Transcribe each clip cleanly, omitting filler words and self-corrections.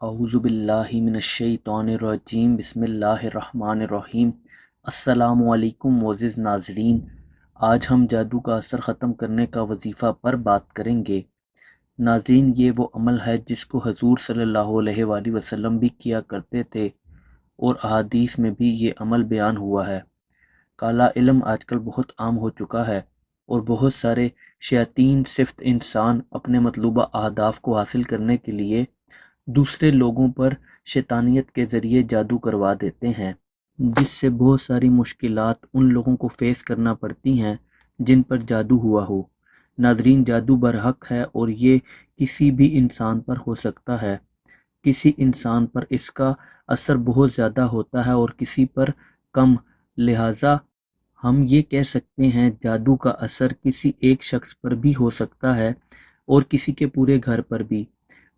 اعوذ باللہ من الشیطان الرجیم بسم اللہ الرحمن الرحیم۔ السلام علیکم معزز ناظرین، آج ہم جادو کا اثر ختم کرنے کا وظیفہ پر بات کریں گے۔ ناظرین، یہ وہ عمل ہے جس کو حضور صلی اللہ علیہ وآلہ وسلم بھی کیا کرتے تھے اور احادیث میں بھی یہ عمل بیان ہوا ہے۔ کالا علم آج کل بہت عام ہو چکا ہے اور بہت سارے شیاطین صفت انسان اپنے مطلوبہ اہداف کو حاصل کرنے کے لیے دوسرے لوگوں پر شیطانیت کے ذریعے جادو کروا دیتے ہیں، جس سے بہت ساری مشکلات ان لوگوں کو فیس کرنا پڑتی ہیں جن پر جادو ہوا ہو۔ ناظرین، جادو برحق ہے اور یہ کسی بھی انسان پر ہو سکتا ہے۔ کسی انسان پر اس کا اثر بہت زیادہ ہوتا ہے اور کسی پر کم، لہٰذا ہم یہ کہہ سکتے ہیں جادو کا اثر کسی ایک شخص پر بھی ہو سکتا ہے اور کسی کے پورے گھر پر بھی۔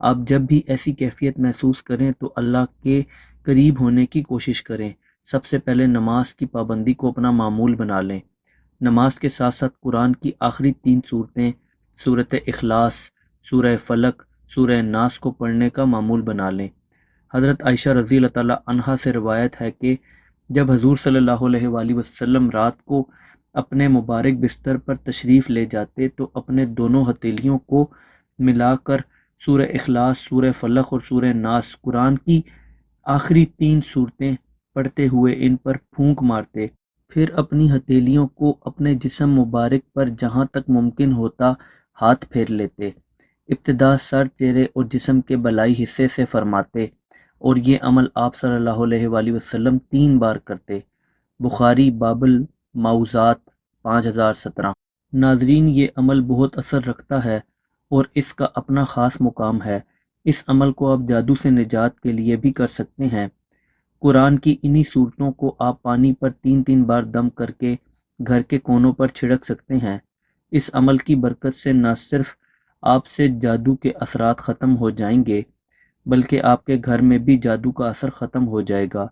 آپ جب بھی ایسی کیفیت محسوس کریں تو اللہ کے قریب ہونے کی کوشش کریں۔ سب سے پہلے نماز کی پابندی کو اپنا معمول بنا لیں۔ نماز کے ساتھ ساتھ قرآن کی آخری 3 صورتیں، سورۃ اخلاص، سورہ فلق، سورہ ناس کو پڑھنے کا معمول بنا لیں۔ حضرت عائشہ رضی اللہ تعالیٰ عنہا سے روایت ہے کہ جب حضور صلی اللہ علیہ وآلہ وسلم رات کو اپنے مبارک بستر پر تشریف لے جاتے تو اپنے دونوں ہتھیلیوں کو ملا کر سورہ اخلاص، سورہ فلق اور سورہ ناس، قرآن کی آخری 3 صورتیں پڑھتے ہوئے ان پر پھونک مارتے، پھر اپنی ہتھیلیوں کو اپنے جسم مبارک پر جہاں تک ممکن ہوتا ہاتھ پھیر لیتے۔ ابتدا سر، چہرے اور جسم کے بالائی حصے سے فرماتے اور یہ عمل آپ صلی اللہ علیہ وآلہ وسلم 3 بار کرتے۔ بخاری، باب المعوذات 5017۔ ناظرین، یہ عمل بہت اثر رکھتا ہے اور اس کا اپنا خاص مقام ہے۔ اس عمل کو آپ جادو سے نجات کے لیے بھی کر سکتے ہیں۔ قرآن کی انہی صورتوں کو آپ پانی پر 3 بار دم کر کے گھر کے کونوں پر چھڑک سکتے ہیں۔ اس عمل کی برکت سے نہ صرف آپ سے جادو کے اثرات ختم ہو جائیں گے بلکہ آپ کے گھر میں بھی جادو کا اثر ختم ہو جائے گا۔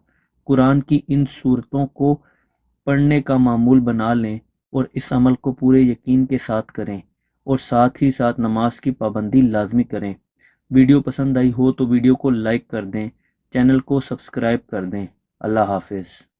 قرآن کی ان صورتوں کو پڑھنے کا معمول بنا لیں اور اس عمل کو پورے یقین کے ساتھ کریں اور ساتھ ہی ساتھ نماز کی پابندی لازمی کریں۔ ویڈیو پسند آئی ہو تو ویڈیو کو لائک کر دیں، چینل کو سبسکرائب کر دیں۔ اللہ حافظ۔